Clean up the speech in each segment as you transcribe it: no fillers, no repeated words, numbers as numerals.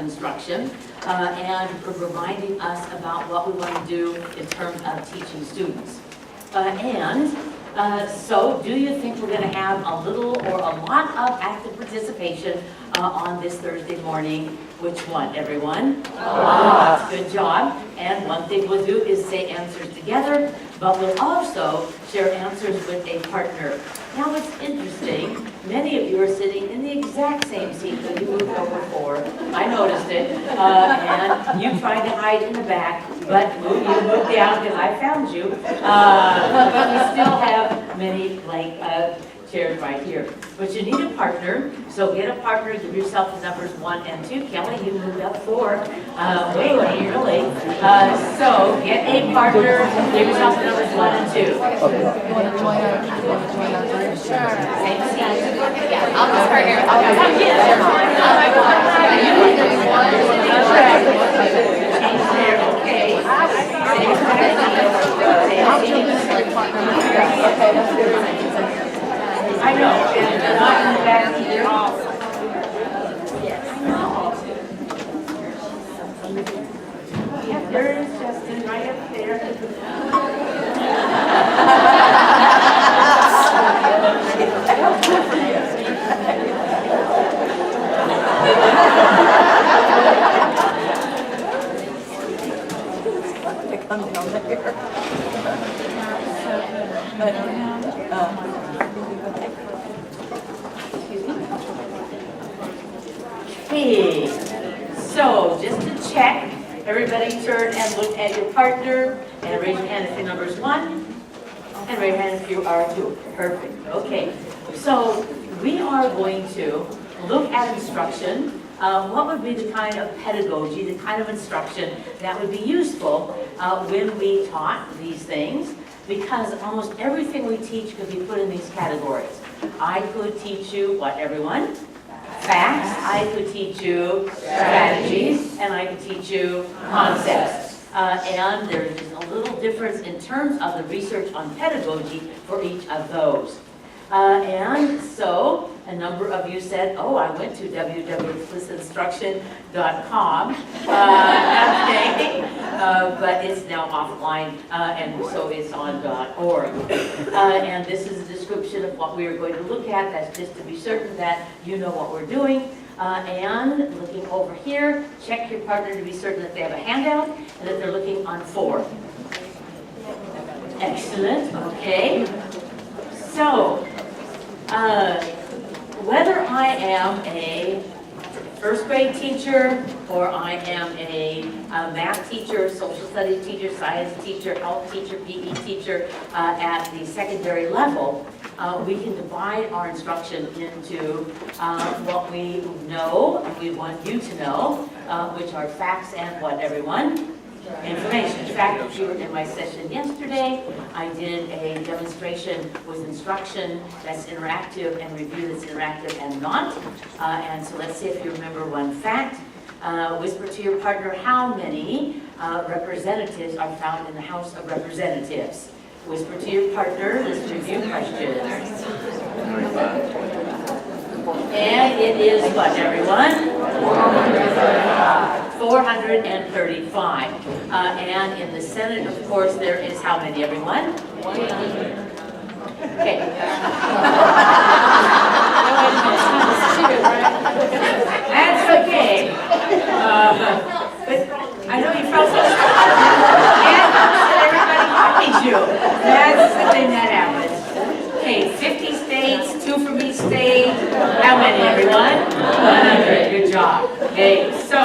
instruction and for reminding us about what we want to do in terms of teaching students. So do you think we're going to have a little or a lot of active participation on this Thursday morning? Which one, everyone? Good job. And one thing we'll do is say answers together, but we'll also share answers with a partner. Now it's interesting, many of you are sitting in the exact same seat that you moved over for. I noticed it. And you tried to hide in the back, but you moved down because I found you. But we still have many blank chairs right here. But you need a partner, so get a partner, give yourself the numbers 1 and 2. Kelly, you moved up 4. Wait, really? So get a partner, give yourself the numbers 1 and 2. Same seat. I'll just start here. Change there, okay. I know, and not in the back either. Yes. Yeah, there is Justin right up there. Come down there. Okay, so just to check, everybody turn and look at your partner and raise your hand if your number is 1 and raise your hand if you are 2. Perfect. Okay, so we are going to look at instruction. What would be the kind of pedagogy, the kind of instruction that would be useful when we taught these things? Because almost everything we teach could be put in these categories. I could teach you what, everyone? Facts. I could teach you strategies, and I could teach you concepts. And there's just a little difference in terms of the research on pedagogy for each of those. And so a number of you said, oh, I went to www.explicitInstruction.com, but it's now offline, and so it's on .org. And this is a description of what we are going to look at. That's just to be certain that you know what we're doing. And looking over here, check your partner to be certain that they have a handout and that they're looking on 4. Excellent, okay. So, whether I am a first grade teacher or I am a math teacher, social studies teacher, science teacher, health teacher, PE teacher at the secondary level, we can divide our instruction into what we know and we want you to know, which are facts and what, everyone? Information. In fact, if you were in my session yesterday, I did a demonstration with instruction that's interactive and review that's interactive and not. And so let's see if you remember one fact. Whisper to your partner how many representatives are found in the House of Representatives. Whisper to your partner this review question. And it is what, everyone? 435. And in the Senate, of course, there is how many, everyone? 100. Okay. That's okay. But I know you felt so and everybody copied you. That's the thing that happens. Okay, 50 states, 2 from each state. How many, everyone? 100. Good job. Okay, so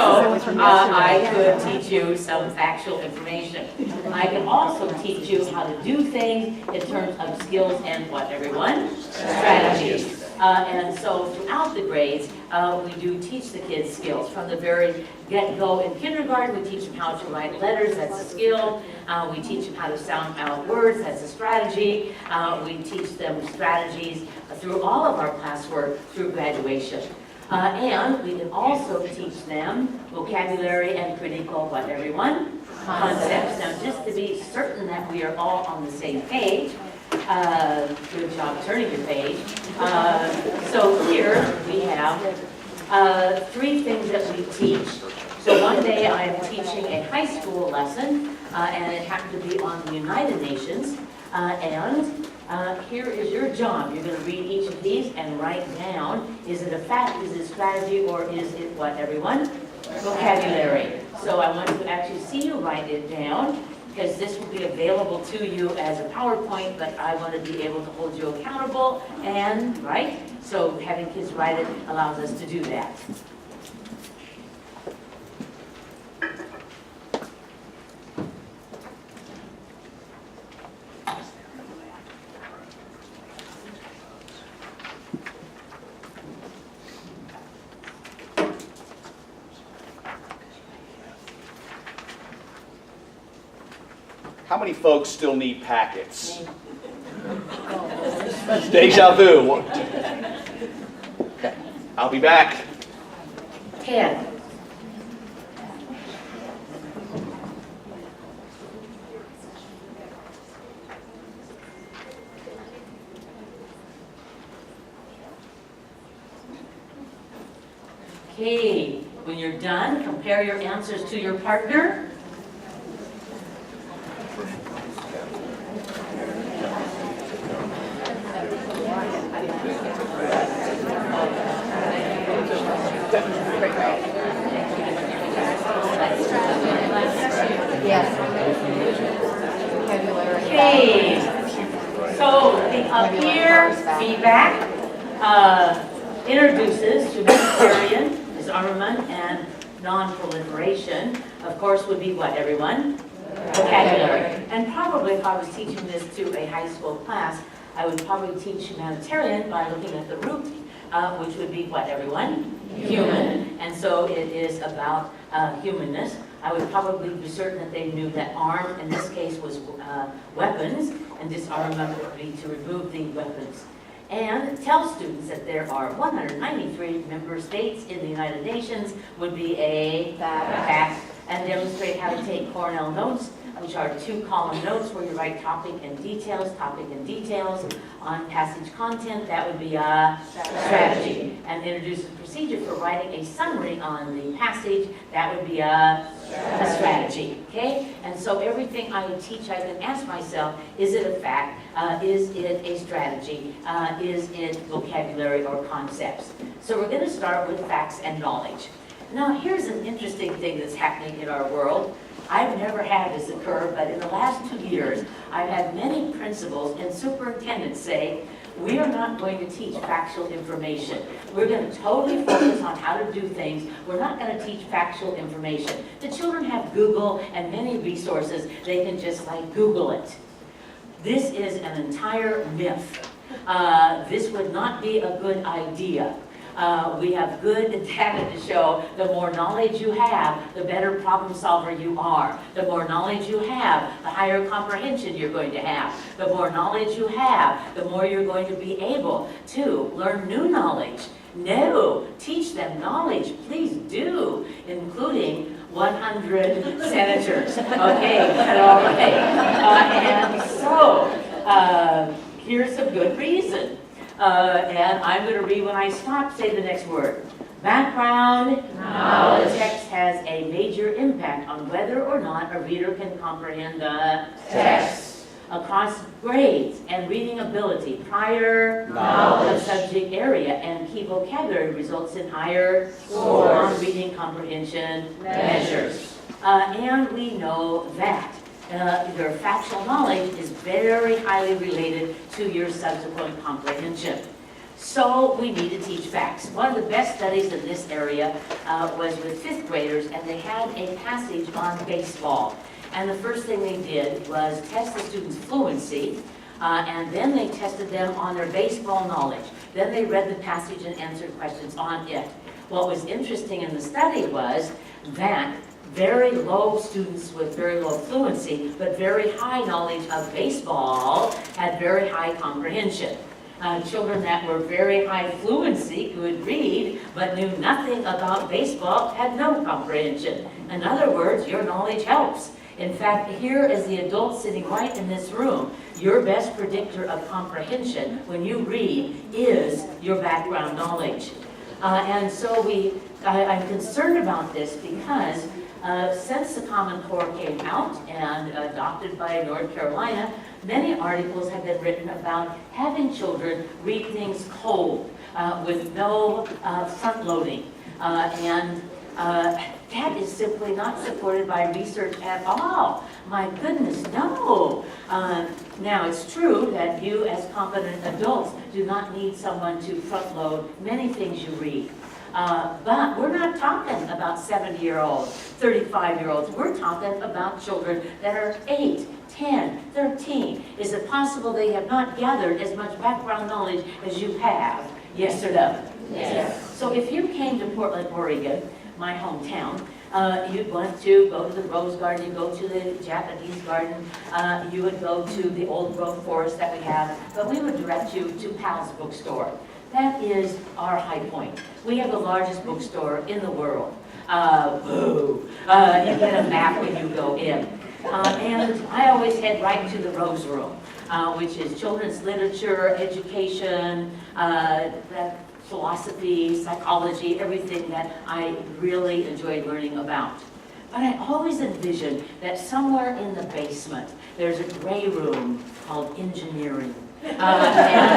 I could teach you some factual information. I can also teach you how to do things in terms of skills and what, everyone? Strategies. And so throughout the grades, we do teach the kids skills. From the very get-go in kindergarten, we teach them how to write letters, that's a skill. We teach them how to sound out words, that's a strategy. We teach them strategies through all of our classwork through graduation. And we can also teach them vocabulary and critical, what, everyone? Concepts. Now, just to be certain that we are all on the same page, good job turning your page. So here we have Three things that we teach. So one day I am teaching a high school lesson, and it happened to be on the United Nations. Here is your job. You're going to read each of these and write down, is it a fact, is it strategy, or is it what, everyone? Vocabulary. So I want to actually see you write it down, because this will be available to you as a PowerPoint, but I want to be able to hold you accountable, and, right? So having kids write it allows us to do that. How many folks still need packets? Deja vu. Okay. I'll be back. 10. Okay, when you're done, compare your answers to your partner. Okay, so up here, feedback, introduces humanitarian, disarmament, and non-proliferation. Of course, would be what, everyone? Vocabulary. And probably if I was teaching this to a high school class, I would probably teach humanitarian by looking at the root, which would be what, everyone? Human. And so it is about humanness. I would probably be certain that they knew that arm, in this case, was weapons, and disarmament would be to remove the weapons. And tell students that there are 193 member states in the United Nations would be a fact, and demonstrate how to take Cornell notes, which are 2-column notes where you write topic and details on passage content. That would be a strategy. And introduce a procedure for writing a summary on the passage. That would be a strategy. Okay? And so everything I teach, I can ask myself, is it a fact? Is it a strategy? Is it vocabulary or concepts? So we're going to start with facts and knowledge. Now here's an interesting thing that's happening in our world. I've never had this occur, but in the last 2 years, I've had many principals and superintendents say, we are not going to teach factual information. We're going to totally focus on how to do things. We're not going to teach factual information. The children have Google and many resources. They can just like Google it. This is an entire myth. This would not be a good idea. We have good data to show the more knowledge you have, the better problem solver you are. The more knowledge you have, the higher comprehension you're going to have. The more knowledge you have, the more you're going to be able to learn new knowledge. No, teach them knowledge, please do, including 100 senators. Okay, all right. And so, here's some good reason. And I'm going to read when I stop, say the next word. Background knowledge. The text has a major impact on whether or not a reader can comprehend the text. Across grades and reading ability, prior knowledge, subject area, and key vocabulary results in higher scores on reading comprehension measures. And we know that your factual knowledge is very highly related to your subsequent comprehension. So we need to teach facts. One of the best studies in this area was with 5th graders, and they had a passage on baseball. And the first thing they did was test the students' fluency, and then they tested them on their baseball knowledge. Then they read the passage and answered questions on it. What was interesting in the study was that very low students with very low fluency, but very high knowledge of baseball had very high comprehension. Children that were very high fluency could read, but knew nothing about baseball had no comprehension. In other words, your knowledge helps. In fact, here is the adult sitting right in this room. Your best predictor of comprehension when you read is your background knowledge. And so I'm concerned about this because since the Common Core came out and adopted by North Carolina, many articles have been written about having children read things cold with no front loading. And that is simply not supported by research at all. My goodness, no. Now, it's true that you as competent adults do not need someone to front load many things you read. But we're not talking about 70-year-olds, 35-year-olds. We're talking about children that are 8, 10, 13. Is it possible they have not gathered as much background knowledge as you have? Yes or no? Yes. So if you came to Portland, Oregon, my hometown, you'd want to go to the Rose Garden, you go to the Japanese garden, you would go to the old growth forest that we have, but we would direct you to Pal's bookstore. That is our high point. We have the largest bookstore in the world. You get a map when you go in. And I always head right to the Rose Room, which is children's literature, education, philosophy, psychology, everything that I really enjoy learning about. But I always envision that somewhere in the basement, there's a gray room called engineering. Now,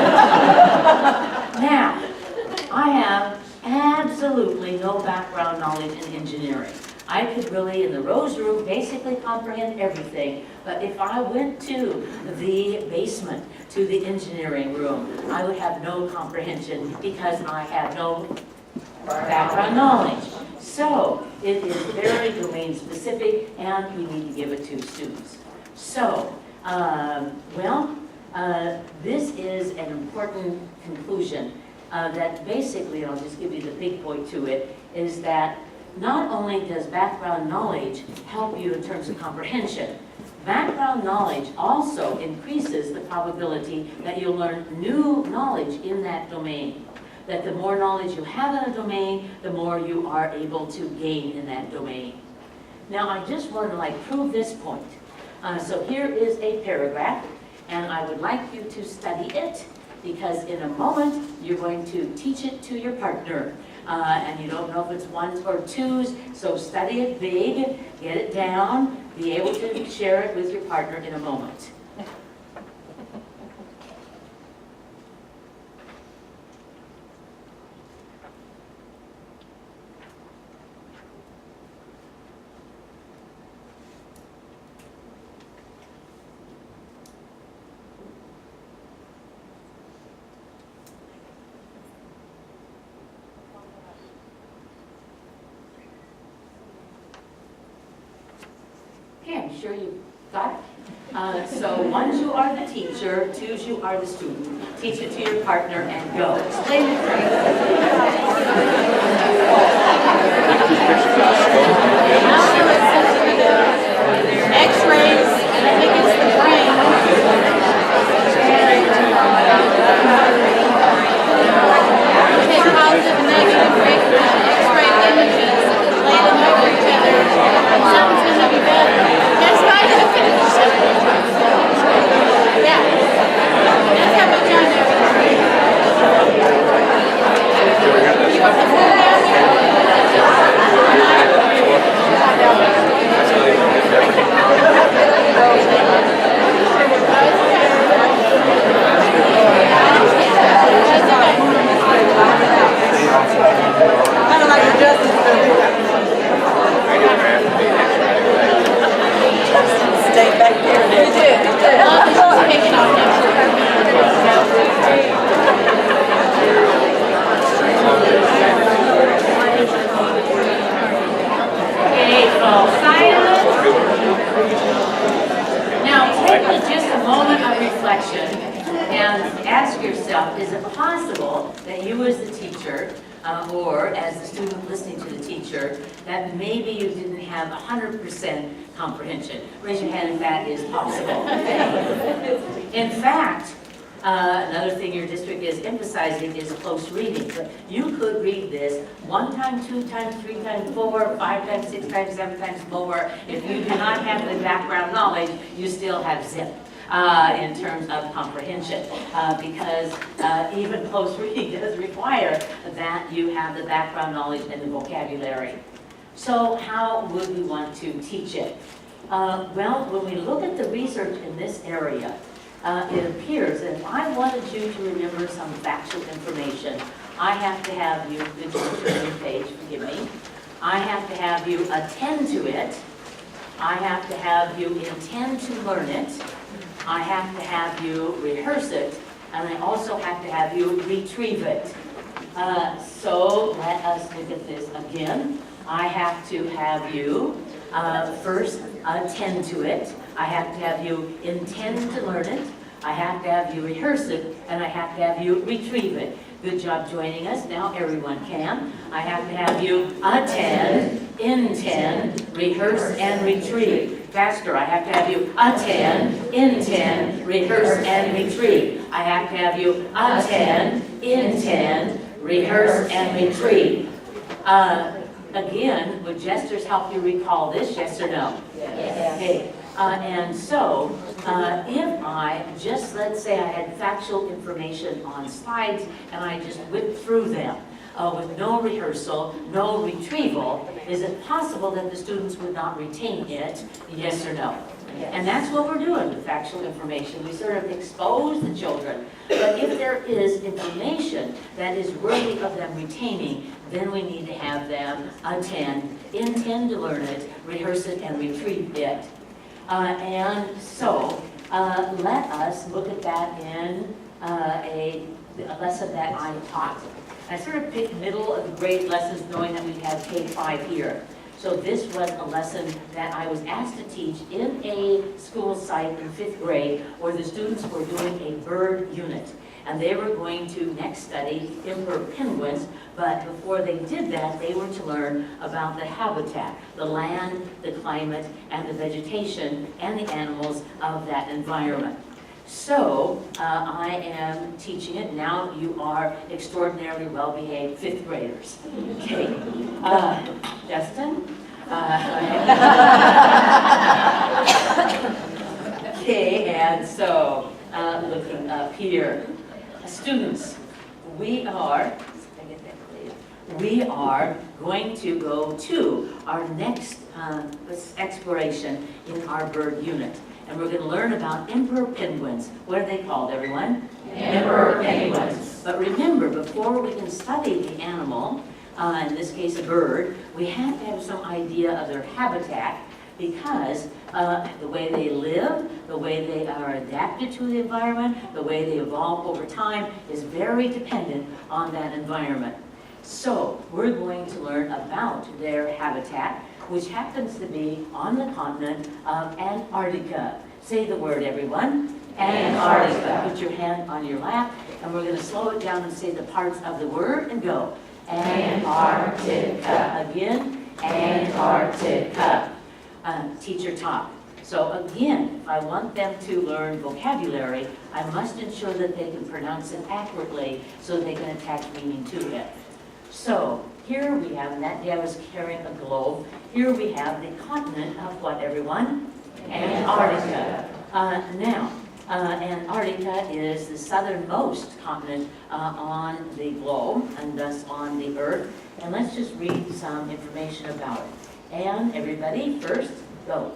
I have absolutely no background knowledge in engineering. I could really, in the Rose Room, basically comprehend everything. But if I went to the basement, to the engineering room, I would have no comprehension because I have no background knowledge. So, it is very domain specific and we need to give it to students. So, this is an important conclusion that basically, and I'll just give you the big point to it, is that not only does background knowledge help you in terms of comprehension, background knowledge also increases the probability that you'll learn new knowledge in that domain. That the more knowledge you have in a domain, the more you are able to gain in that domain. Now, I just want to prove this point. So here is a paragraph, and I would like you to study it, because in a moment, you're going to teach it to your partner. And you don't know if it's ones or twos, so study it big, get it down, be able to share it with your partner in a moment. I'm sure you got it. So ones you are the teacher, twos you are the student. Teach it to your partner and go. Explain it for X-rays, I think it's the brain. Take positive and negative X-ray images, lay them over each other, and something's going to be better. That's not going to finish. Yeah. That's how much I know. You want to sit down here? I don't like your justice. Stay back here. You do. I'm picking on him. Okay, so silence. Now take just a moment of reflection and ask yourself, is it possible that you as the teacher, or as the student listening to the teacher, that maybe you didn't have 100% comprehension? Raise your hand if that is possible. In fact, another thing your district is emphasizing is close reading. But you could read this 1 time, 2 times, 3 times, 4, 5 times, 6 times, 7 times more. If you do not have the background knowledge, you still have zip. in terms of comprehension, because even close reading does require that you have the background knowledge and the vocabulary. So how would we want to teach it? Well, when we look at the research in this area, it appears that if I wanted you to remember some factual information, I have to have you, the turn page, forgive me, I have to have you attend to it, I have to have you intend to learn it, I have to have you rehearse it, and I also have to have you retrieve it. So let us look at this again. I have to have you first attend to it. I have to have you intend to learn it. I have to have you rehearse it, and I have to have you retrieve it. Good job joining us. Now everyone can. I have to have you attend, intend, rehearse, and retrieve. Faster. I have to have you attend, intend, rehearse, and retrieve. I have to have you attend, intend, rehearse, and retrieve. Again, would gestures help you recall this, yes or no? Yes. Okay. And so, if I just, let's say I had factual information on slides and I just whipped through them with no rehearsal, no retrieval, is it possible that the students would not retain it, yes or no? Yes. And that's what we're doing with factual information. We sort of expose the children. But if there is information that is worthy of them retaining, then we need to have them attend, intend to learn it, rehearse it, and retrieve it. And so, let us look at that in a lesson that I taught. I sort of picked middle of the grade lessons knowing that we have K-5 here. So this was a lesson that I was asked to teach in a school site in 5th grade where the students were doing a bird unit. And they were going to next study emperor penguins, but before they did that, they were to learn about the habitat, the land, the climate, and the vegetation, and the animals of that environment. So, I am teaching it. Now you are extraordinarily well-behaved 5th graders. Okay. Justin? Okay, and so, looking up here. Students, we are going to go to our next exploration in our bird unit. And we're going to learn about emperor penguins. What are they called, everyone? Emperor penguins. But remember, before we can study the animal, in this case a bird, we have to have some idea of their habitat, because the way they live, the way they are adapted to the environment, the way they evolve over time is very dependent on that environment. So we're going to learn about their habitat, which happens to be on the continent of Antarctica. Say the word, everyone. Antarctica. Put your hand on your lap, and we're going to slow it down and say the parts of the word and go. Antarctica. Again, Antarctica. Teacher talk. So again, if I want them to learn vocabulary, I must ensure that they can pronounce it accurately so they can attach meaning to it. So here we have, and that day I was carrying a globe, here we have the continent of what, everyone? Antarctica. Antarctica is the southernmost continent on the globe, and thus on the earth. And let's just read some information about it. And everybody, first, go.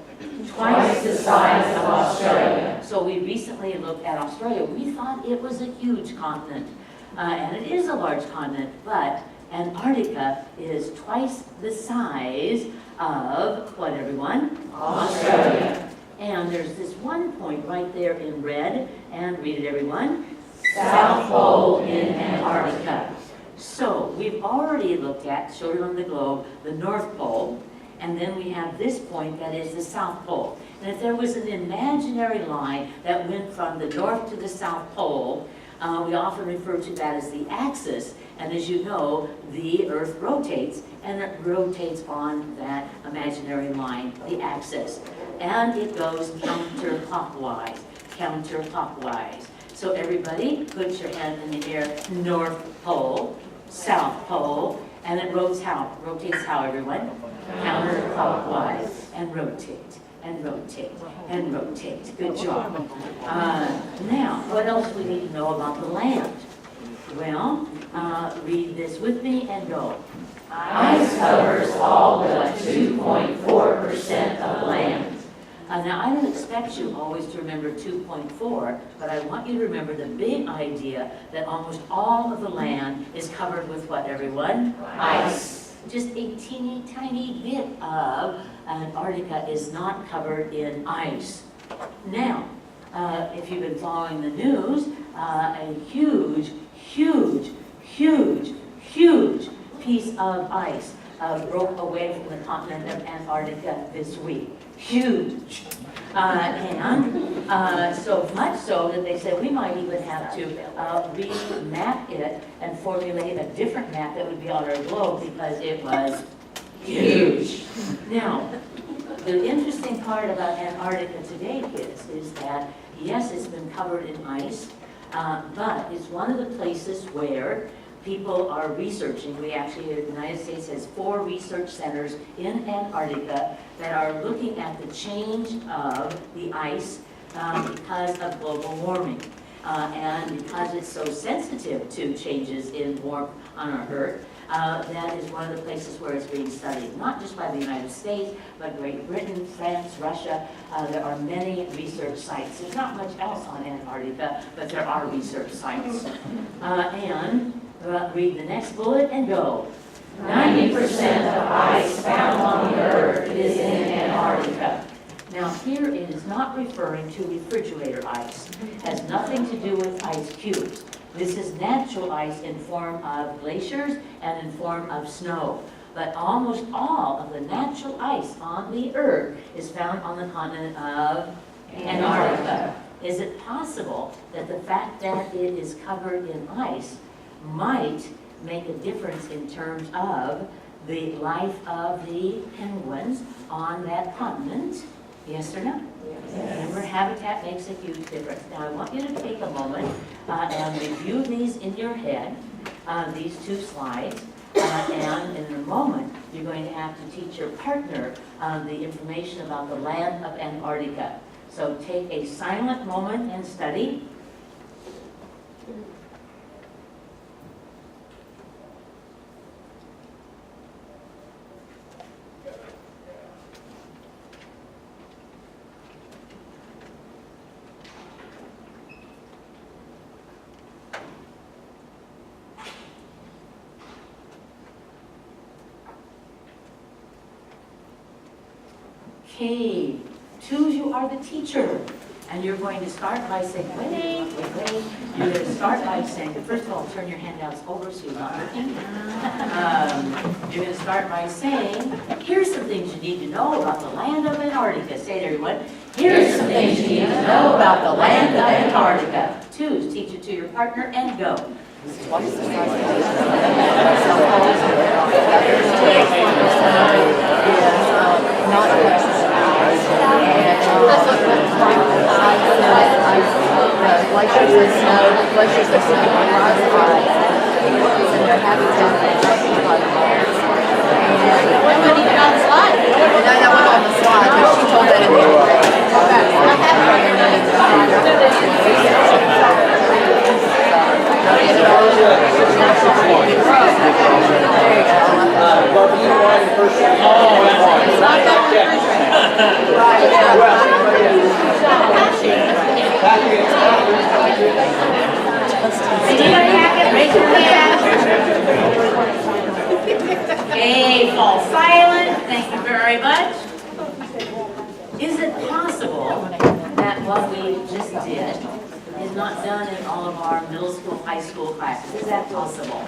Twice the size of Australia. So we recently looked at Australia. We thought it was a huge continent. And it is a large continent, but Antarctica is twice the size of, what, everyone? Australia. And there's this one point right there in red, and read it, everyone. South Pole in Antarctica. So we've already looked at, showed it on the globe, the North Pole, and then we have this point that is the South Pole. And if there was an imaginary line that went from the North to the South Pole, we often refer to that as the axis. And as you know, the Earth rotates, and it rotates on that imaginary line, the axis. And it goes counterclockwise, counterclockwise. So everybody, put your hand in the air, North Pole, South Pole, and it rotates how, everyone? Counterclockwise, and rotate. and rotate, and rotate. Good job. Now, what else do we need to know about the land? Well, read this with me and go. Ice covers all but 2.4% of land. Now, I don't expect you always to remember 2.4, but I want you to remember the big idea that almost all of the land is covered with what, everyone? Ice. Just a teeny tiny bit of Antarctica is not covered in ice. Now, if you've been following the news, a huge, huge, huge, huge piece of ice broke away from the continent of Antarctica this week. Huge. And so much so that they said we might even have to remap it and formulate a different map that would be on our globe because it was huge. Now, the interesting part about Antarctica today, kids, is that yes, it's been covered in ice, but it's one of the places where people are researching. We actually, the United States has 4 research centers in Antarctica that are looking at the change of the ice because of global warming. And because it's so sensitive to changes in warmth on our Earth, that is one of the places where it's being studied, not just by the United States, but Great Britain, France, Russia. There are many research sites. There's not much else on Antarctica, but there are research sites. And read the next bullet and go. 90% of ice found on the Earth is in Antarctica. Now here it is not referring to refrigerator ice. It has nothing to do with ice cubes. This is natural ice in form of glaciers and in form of snow. But almost all of the natural ice on the Earth is found on the continent of Antarctica. Is it possible that the fact that it is covered in ice might make a difference in terms of the life of the penguins on that continent? Yes or no? Yes. Remember, habitat makes a huge difference. Now, I want you to take a moment and review these in your head, these 2 slides, and in a moment, you're going to have to teach your partner the information about the land of Antarctica. So take a silent moment and study. Okay, 2, you are the teacher. And you're going to start by saying, wait. You're going to start by saying, first of all, turn your handouts over so you're not looking. You're going to start by saying, here's some things you need to know about the land of Antarctica. Say it, everyone. Here's some things you need to know about the land of Antarctica. 2, teach it to your partner and go. Glaciers and snow, glaciers and snow on rise high. And their habitat is That wasn't even on the slide. that went on the slide, but she told that in the Okay, fall silent. Thank you very much. Is it possible that what we just did is not done in all of our middle school, high school classes? Is that possible?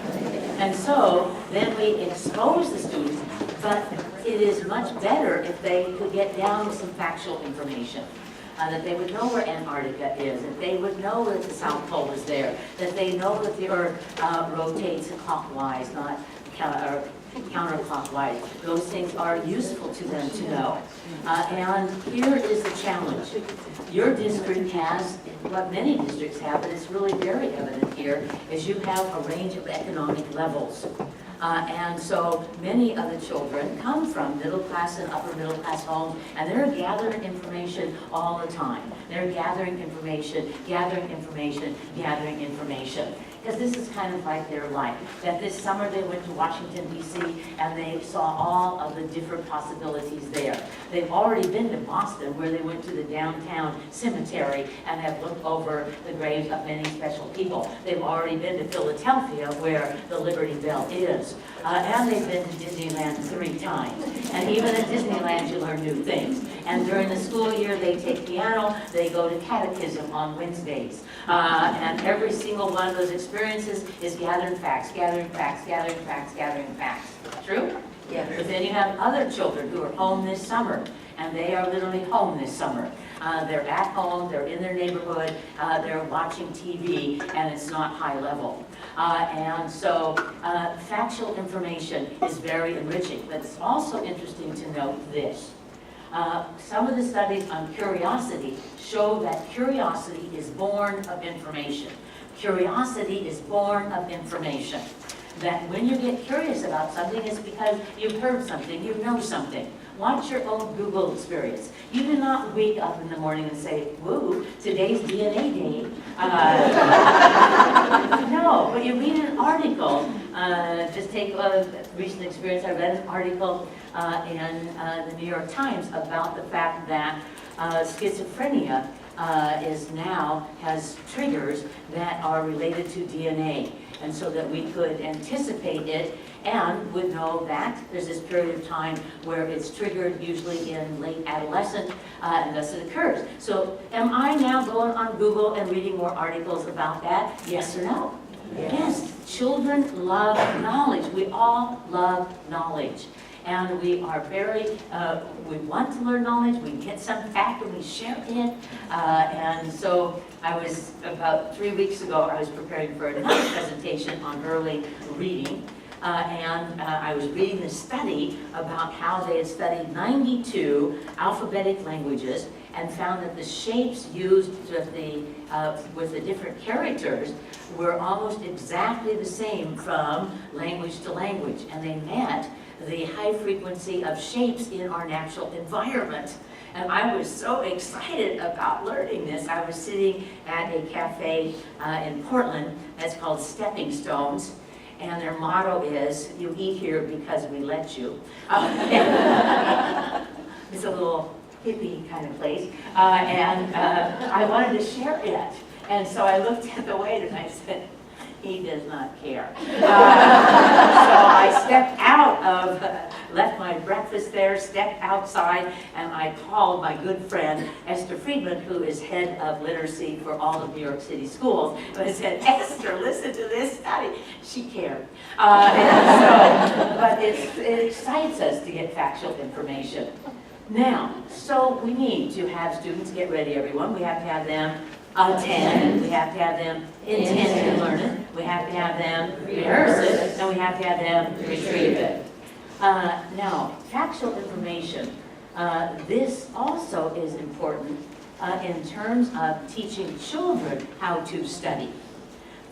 And so then we expose the students, but it is much better if they could get down some factual information. That they would know where Antarctica is, that they would know that the South Pole is there, that they know that the Earth rotates clockwise, not counterclockwise. Those things are useful to them to know. And here is the challenge. Your district has, what many districts have, but it's really very evident here, is you have a range of economic levels. And so many of the children come from middle class and upper middle class homes, and they're gathering information all the time. They're gathering information, gathering information, gathering information. Because this is kind of like their life. That this summer they went to Washington, D.C., and they saw all of the different possibilities there. They've already been to Boston, where they went to the downtown cemetery and have looked over the graves of many special people. They've already been to Philadelphia, where the Liberty Bell is. And they've been to Disneyland 3 times. And even at Disneyland, you learn new things. And during the school year, they take piano, they go to catechism on Wednesdays. And every single one of those experiences is gathering facts, gathering facts, gathering facts, gathering facts. True? Yeah. But then you have other children who are home this summer, and they are literally home this summer. They're at home, they're in their neighborhood, they're watching TV, and it's not high level. And so factual information is very enriching. But it's also interesting to note this. Some of the studies on curiosity show that curiosity is born of information. Curiosity is born of information. That when you get curious about something, it's because you've heard something, you know something. Watch your own Google experience. You do not wake up in the morning and say, woo, today's DNA day. No, but you read an article. Just take a recent experience. I read an article in the New York Times about the fact that schizophrenia has triggers that are related to DNA. And so that we could anticipate it and would know that there's this period of time where it's triggered, usually in late adolescence, and thus it occurs. So am I now going on Google and reading more articles about that? Yes or no? Yes. Children love knowledge. We all love knowledge. And we are we want to learn knowledge, we get some fact and we share it. And so about 3 weeks ago, I was preparing for another presentation on early reading. And I was reading this study about how they had studied 92 alphabetic languages and found that the shapes used with the different characters were almost exactly the same from language to language. And they met the high frequency of shapes in our natural environment. And I was so excited about learning this. I was sitting at a cafe in Portland that's called Stepping Stones, and their motto is, you eat here because we let you. It's a little hippie kind of place, and I wanted to share it. And so I looked at the waiter and I said, he does not care. So I stepped out left my breakfast there, stepped outside, and I called my good friend, Esther Friedman, who is head of literacy for all of New York City schools. And I said, Esther, listen to this study. She cared. But it excites us to get factual information. Now, so we need to have students get ready, everyone. We have to have them attend, we have to have them intend to learn it, we have to have them rehearse it, and we have to have them retrieve it. Now, factual information. This also is important in terms of teaching children how to study.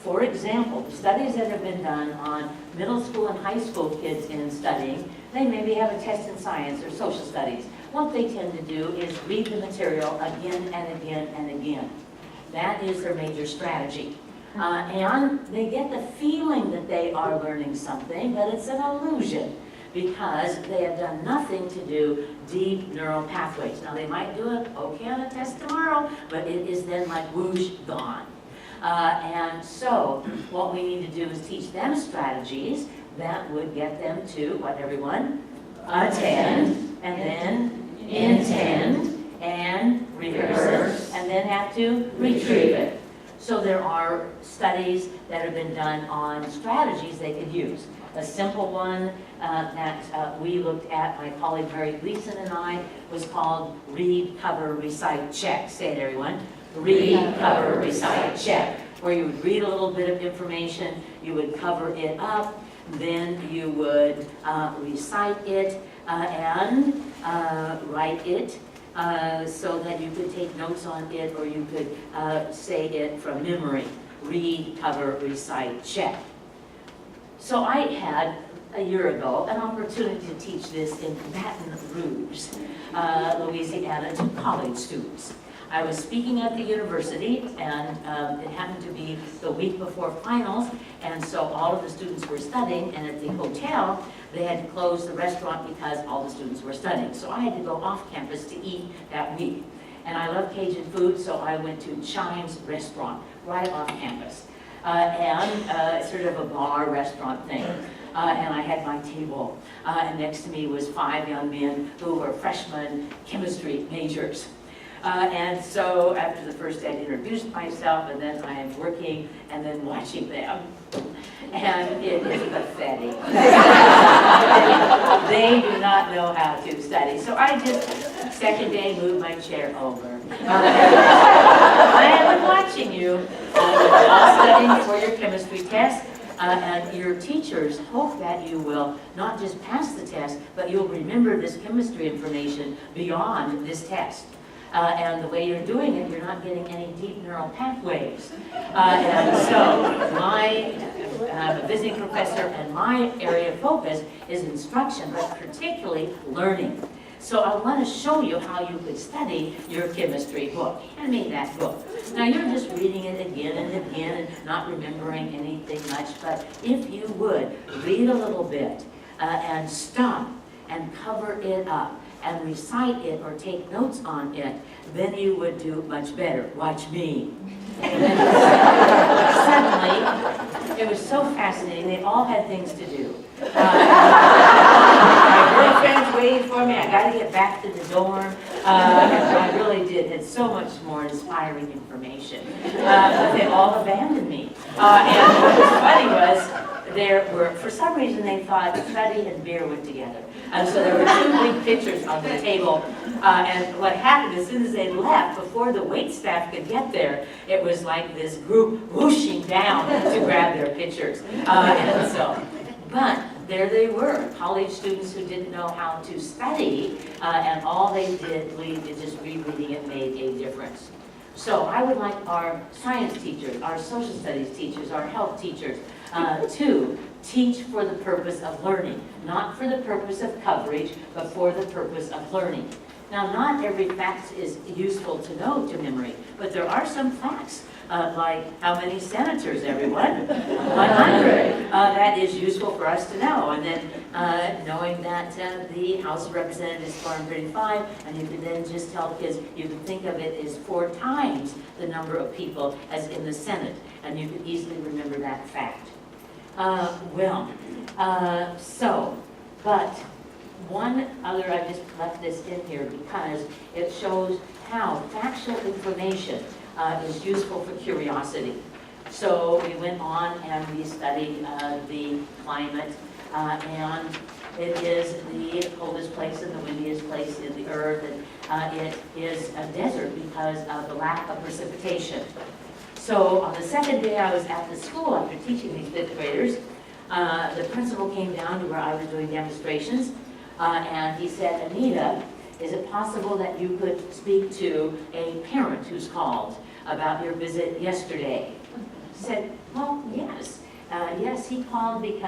For example, the studies that have been done on middle school and high school kids in studying, they maybe have a test in science or social studies. What they tend to do is read the material again and again and again. That is their major strategy. And they get the feeling that they are learning something, but it's an illusion because they have done nothing to do deep neural pathways. Now they might do it okay on a test tomorrow, but it is then like whoosh, gone. And so what we need to do is teach them strategies that would get them to, what everyone? Attend, and then intend, and rehearse, and then have to retrieve it. So there are studies that have been done on strategies they could use. A simple one that we looked at, my colleague Mary Gleason and I, was called read, cover, recite, check. Say it, everyone. Read, cover, recite, check. Where you would read a little bit of information, you would cover it up, then you would recite it and write it. So that you could take notes on it or you could say it from memory. Read, cover, recite, check. So I had a year ago an opportunity to teach this in Baton Rouge, Louisiana, to college students. I was speaking at the university, and it happened to be the week before finals, and so all of the students were studying, and at the hotel, they had to close the restaurant because all the students were studying. So I had to go off campus to eat that week. And I love Cajun food, so I went to Chimes Restaurant, right off campus. Sort of a bar restaurant thing. And I had my table, and next to me was 5 young men who were freshman chemistry majors. And so after the first day, I introduced myself, and then I am working and then watching them. And it is pathetic. They do not know how to study. So I just, second day, moved my chair over. I am watching you. You're all studying for your chemistry test. And your teachers hope that you will not just pass the test, but you'll remember this chemistry information beyond this test. And the way you're doing it, you're not getting any deep neural pathways. And so I'm a visiting professor, and my area of focus is instruction, but particularly learning. So I want to show you how you could study your chemistry book. Hand me that book. Now you're just reading it again and again and not remembering anything much, but if you would, read a little bit and stop and cover it up and recite it or take notes on it, then you would do much better. Watch me. Suddenly, it was so fascinating. They all had things to do. My girlfriend's waiting for me. I got to get back to the dorm. I really did. Had so much more inspiring information. But they all abandoned me. And what was funny was, there were, for some reason, they thought study and beer went together. And so there were 2 big pictures on the table. And what happened, as soon as they left, before the wait staff could get there, it was like this group whooshing down to grab their pictures. But there they were, college students who didn't know how to study, and all they did, just rereading it made a difference. So I would like our science teachers, our social studies teachers, our health teachers, to teach for the purpose of learning, not for the purpose of coverage, but for the purpose of learning. Now, not every fact is useful to know to memory, but there are some facts, like how many senators, everyone? 100. That is useful for us to know. And then knowing that the House of Representatives is 435, and you can then just tell kids, you can think of it as 4 times the number of people as in the Senate, and you can easily remember that fact. But one other, I just left this in here because it shows how factual information is useful for curiosity. So we went on and we studied the climate, and it is the coldest place and the windiest place in the earth, and it is a desert because of the lack of precipitation. So on the second day I was at the school after teaching these 5th graders, the principal came down to where I was doing demonstrations, and he said, Anita, is it possible that you could speak to a parent who's called about your visit yesterday? I said, well, yes. Yes, he called because